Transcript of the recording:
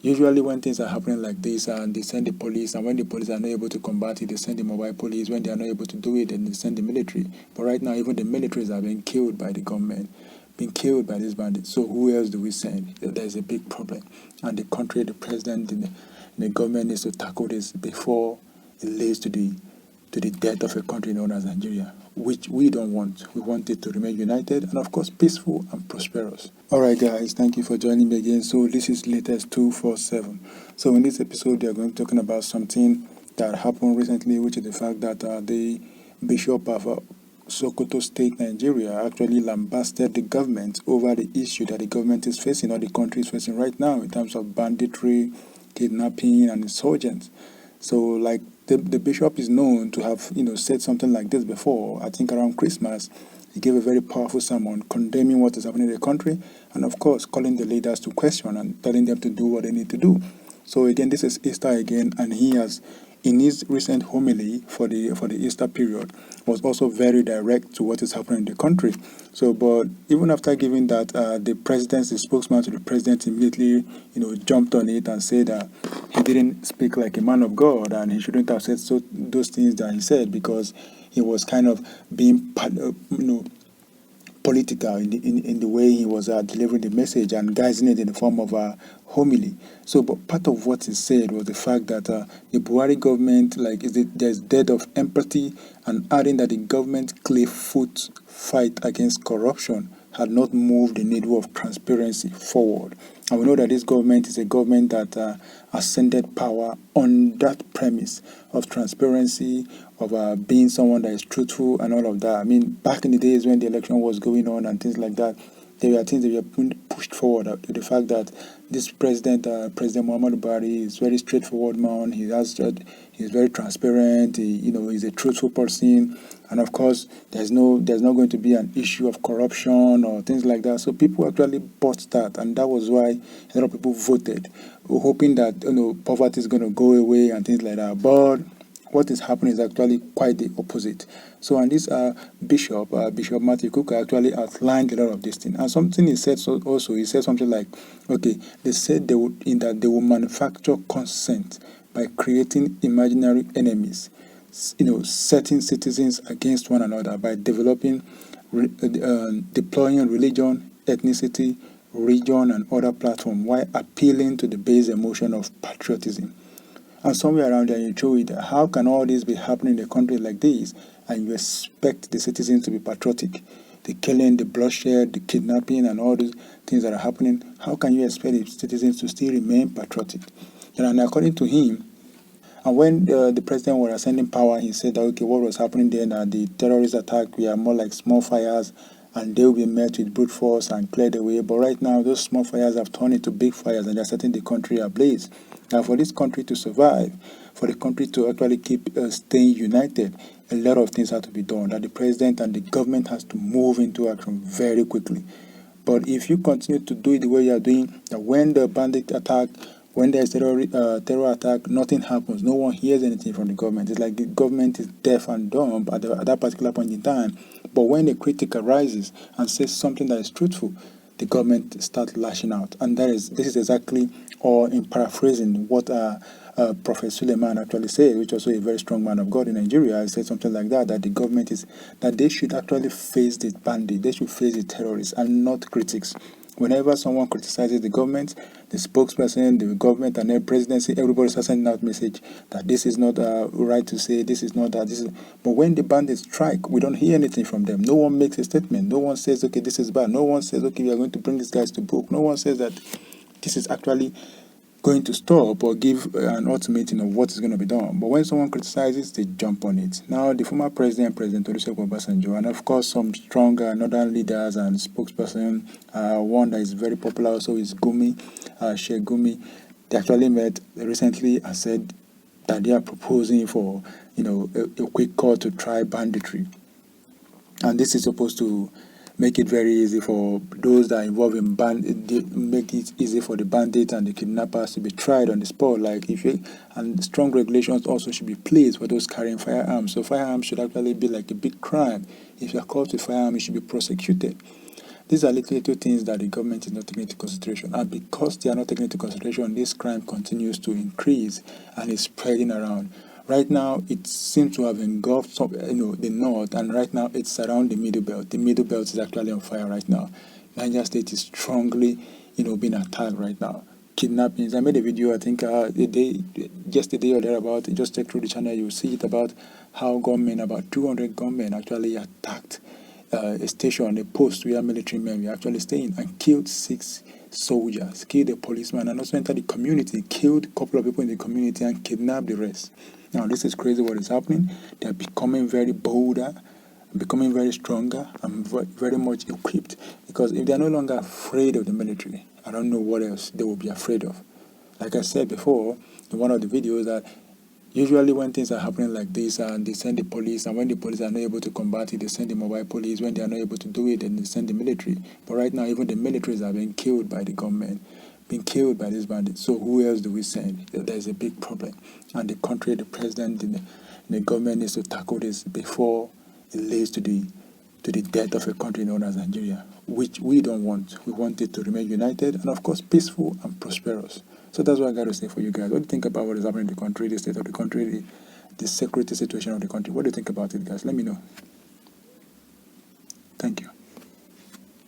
Usually when things are happening like this and they send the police, and when the police are not able to combat it, they send the mobile police. When they are not able to do it, then they send the military. But right now, even the militaries are being killed by the government, being killed by these bandits. So who else do we send? There's a big problem. And the country, the president, the government needs to tackle this before it leads to the death of a country known as Nigeria, which we don't want. We want it to remain united and, of course, peaceful and prosperous. All right, guys, thank you for joining me again. So this is latest 247. So in this episode, we are going to be talking about something that happened recently, which is the fact that the Bishop of Sokoto State, Nigeria, actually lambasted the government over the issue that the government is facing, or the country is facing right now, in terms of banditry, kidnapping, and insurgents. So, like, the bishop is known to have, said something like this before. I think around Christmas, he gave a very powerful sermon condemning what is happening in the country, and of course, calling the leaders to question and telling them to do what they need to do. So again, this is Easter again, and he has, in his recent homily for the Easter period, was also very direct to what is happening in the country. So, but even after giving that, the spokesman to the president immediately, jumped on it and said that he didn't speak like a man of God, and he shouldn't have said those things that he said, because he was kind of being, political in the way he was delivering the message and guising it in the form of a homily. So, but part of what he said was the fact that the Buhari government, there's dearth of empathy, and adding that the government clear-foot fight against corruption had not moved the needle of transparency forward. And we know that this government is a government that ascended power on that premise of transparency, of being someone that is truthful and all of that. I mean, back in the days when the election was going on and things like that, there were things that were pushed forward to the fact that this President Muhammadu Buhari, is very straightforward man. He's very transparent. He's a truthful person, and of course, there's not going to be an issue of corruption or things like that. So people actually bought that, and that was why a lot of people voted, hoping that poverty is going to go away and things like that. But what is happening is actually quite the opposite. So, and this Bishop Matthew Kukah actually outlined a lot of these things. And something he said he said something like, okay, they said they will manufacture consent by creating imaginary enemies, setting citizens against one another by deploying religion, ethnicity, region, and other platforms, while appealing to the base emotion of patriotism. And somewhere around there, you throw it, how can all this be happening in a country like this, and you expect the citizens to be patriotic? The killing, the bloodshed, the kidnapping, and all these things that are happening, how can you expect the citizens to still remain patriotic? And according to him, and when the president was ascending power, he said that, okay, what was happening then, the terrorist attack were more like small fires, and they will be met with brute force and cleared away. But right now, those small fires have turned into big fires, and they're setting the country ablaze. Now, for this country to survive, for the country to actually keep staying united, a lot of things have to be done, that the president and the government has to move into action very quickly. But if you continue to do it the way you are doing, that when the bandit attack, when there is terror attack, nothing happens. No one hears anything from the government. It's like the government is deaf and dumb at that particular point in time. But when a critic arises and says something that is truthful, the government starts lashing out. And this is exactly, or in paraphrasing, what Prophet Suleiman actually said, which was also a very strong man of God in Nigeria. He said something like that the government that they should actually face the bandit, they should face the terrorists and not critics. Whenever someone criticizes the government, the spokesperson, the government, and the presidency, everybody starts sending out message that this is not right to say, this is not that, this is. But when the bandits strike, we don't hear anything from them. No one makes a statement. No one says, okay, this is bad. No one says, okay, we are going to bring these guys to book. No one says that this is actually going to stop or give an ultimatum of what is going to be done. But when someone criticizes, they jump on it. Now, the former President Olusegun Obasanjo, and of course some strong northern leaders and spokesperson, one that is very popular also is Sheikh Gumi, they actually met recently and said that they are proposing for, a quick call to try banditry. And this is supposed to make it very easy for those that are involved in make it easy for the bandits and the kidnappers to be tried on the spot. And strong regulations also should be placed for those carrying firearms. So firearms should actually be like a big crime. If you are caught with firearms, you should be prosecuted. These are little things that the government is not taking into consideration. And because they are not taking into consideration, this crime continues to increase and is spreading around. Right now, it seems to have engulfed the north, and right now it's around the middle belt. The middle belt is actually on fire right now. Niger State is strongly, being attacked right now. Kidnappings. I made a video, I think, yesterday or thereabout. Just check through the channel, you'll see it about how about 200 gunmen actually attacked a station, a post where military men were actually staying, and killed 6 soldiers, killed a policeman, and also entered the community, killed a couple of people in the community, and kidnapped the rest. Now, this is crazy what is happening. They are becoming very bolder, becoming very stronger, and very much equipped. Because if they are no longer afraid of the military, I don't know what else they will be afraid of. Like I said before in one of the videos, that usually when things are happening like this, and they send the police, and when the police are not able to combat it, they send the mobile police. When they are not able to do it, then they send the military. But right now, even the militaries are being killed by the government, being killed by these bandits. So who else do we send? There's a big problem. And the country, the president, the government needs to tackle this before it leads to the death of a country known as Nigeria, which we don't want. We want it to remain united and, of course, peaceful and prosperous. So that's what I got to say for you guys. What do you think about what is happening in the country, the state of the country, the security situation of the country? What do you think about it, guys? Let me know.